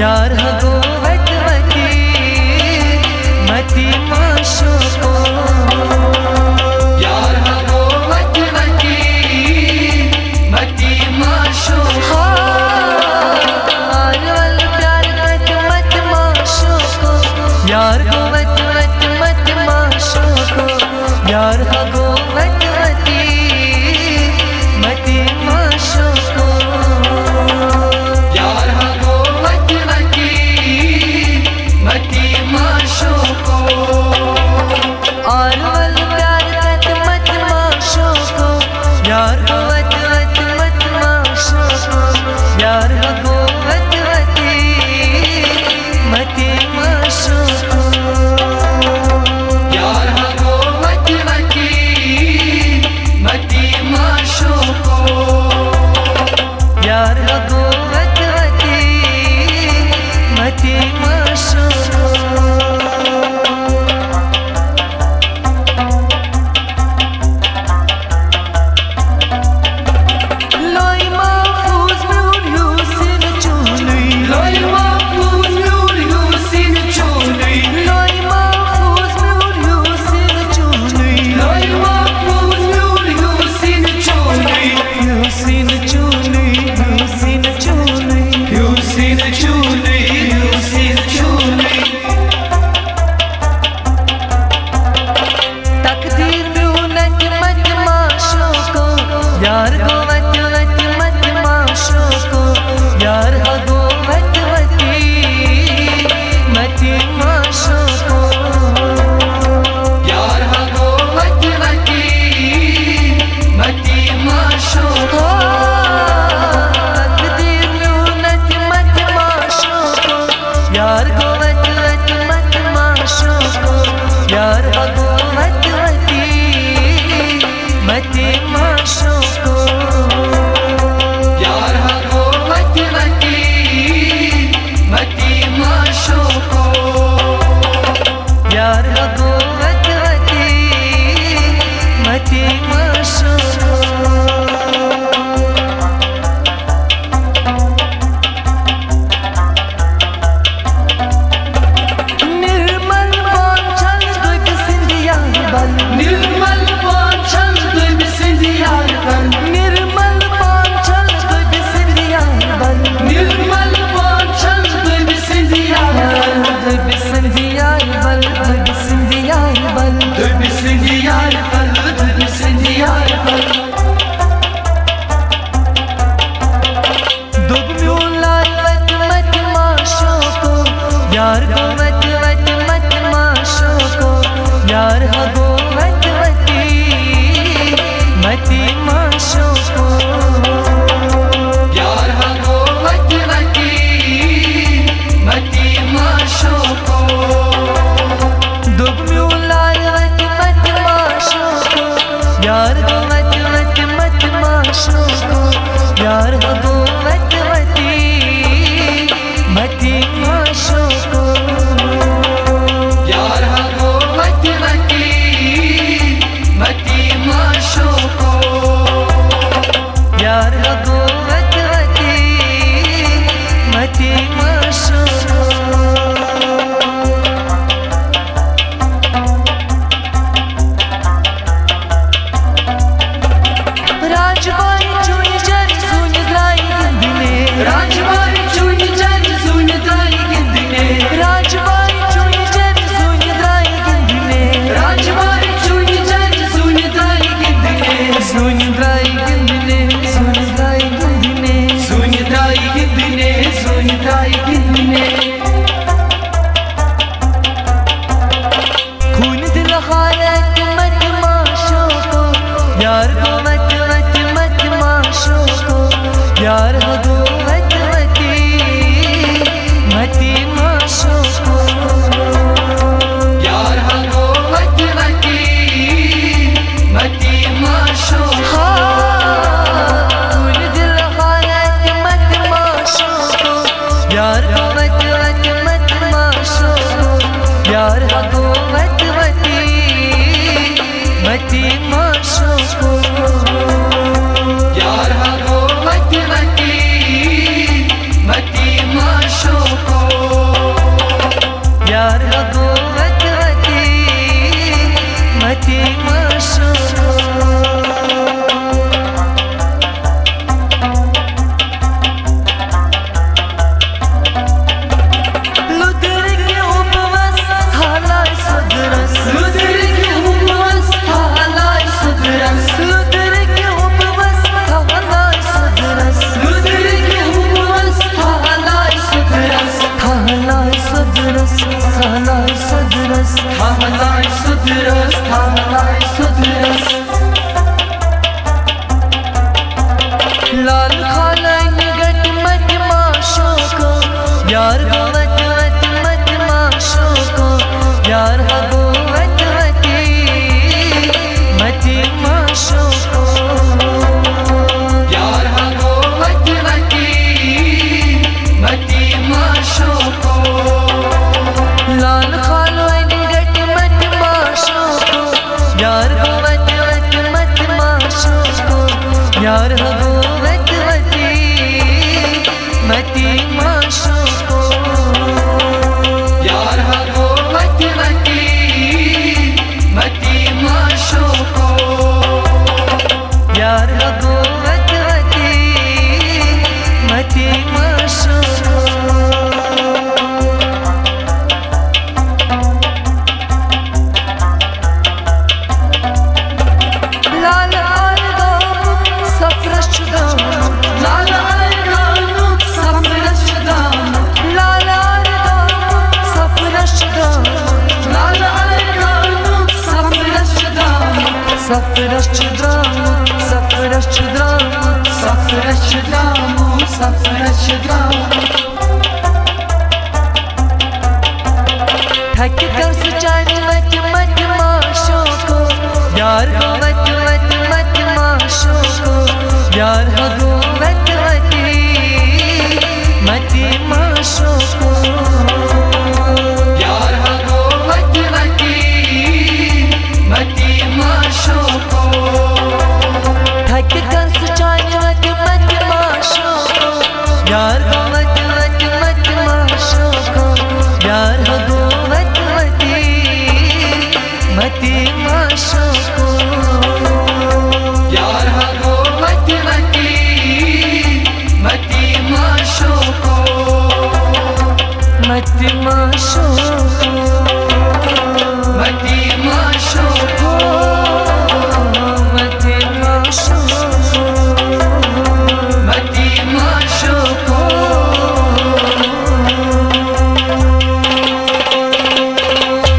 यार हगो वटवती मती माशो को यार हगो वटवती मती माशो आरवल प्यार कत मत माशो को यार हगो वटवती मत माशो को यार हगो वटवती मती माशो को यार हगो वटवती मती माशो को आरवल प्यार कत मत माशो को यार हगो वटवती मत माशो को यार हगो वटवती मती माशो को यार हगो वटवती मती माशो को यार हगो वटवती मती माशो को लोई महफूज में हुस्न चुनी लोई महफूज में हुस्न चुनी लोई महफूज में हुस्न चुनी लोई महफूज में हुस्न चुनी हुस्न चुनी हुस्न चुनी हुस्न चुनी हुस्न चुनी तकदीर में उलट मत माशो को यार हगो वटवती मत माशो को यार हगो वटवती मती माशो को यार हगो वटवती मती माशो को तकदीर में उलट मत माशो को यार हगो वटवती मत माशो को यार हगो वटवती मती माशो को यार हगो वटवती मती माशो को यार हगो वटवती मती माशो को निर्मल पांचल दुख सिंधिया बल निर्मल पांचल दुख सिंधिया बल निर्मल पांचल दुख सिंधिया बल निर्मल पांचल दुख सिंधिया बल दुख सिंधिया बल दुख सिंधिया बल दुख सिंधिया बल दुख सिंधिया बल दुख म्यूलाल वट मत माशो को यार हगो वटवती मत माशो को यार हगो वटवती मती माशो को यार हगो वटवती मती माशो को दुख म्यूलाल वट मत माशो को यार हगो वटवती मत माशो को यार हगो वटवती मती माशो को यार हगो वटवती मती माशो को यार हगो वटवती मती माशो को राजबाई चुन जर सुन गाई गिंदने राजबाई चुन जर सुन गाई गिंदने राजबाई चुन जर सुन गाई गिंदने राजबाई चुन जर सुन गाई गिंदने सुन गाई गिंदने सुन गाई गिंदने सुन गाई गिंदने सुन गाई गिंदने खून दिल हालत मत माशो को यार हगो वटवती मत माशो को यार हगो वटवती मती माशो को यार हगो वटवती मती माशो को खून दिल हालत मत माशो को यार हगो वटवती मत माशो को यार हगो वटवती मती माशो को यार हगो वटवती मती माशो को यार हो वत वत मत माशो को यार हो वत वती मती माशो को यार हो वत वती मती माशो को लाल खालो गट मत माशो को यार हो वत वत मत माशो को यार हो वत वती मती माशो को यार हो वत वती मती माशो को यार हो वत वती मती माशो को लाल सफरश लाल सफरश सफरश सफरश सफरश ठक कर सुचान मत मत माशो को यार हो वत वत मत माशो को यार हो वत वती मती माशो को यार हो वत वती मती माशो को ठक कर सुचान मत मत माशो को यार हो वत वत मत माशो को यार हो वत वती मती माशो को यार हो वत वती मती माशो को मती माशो को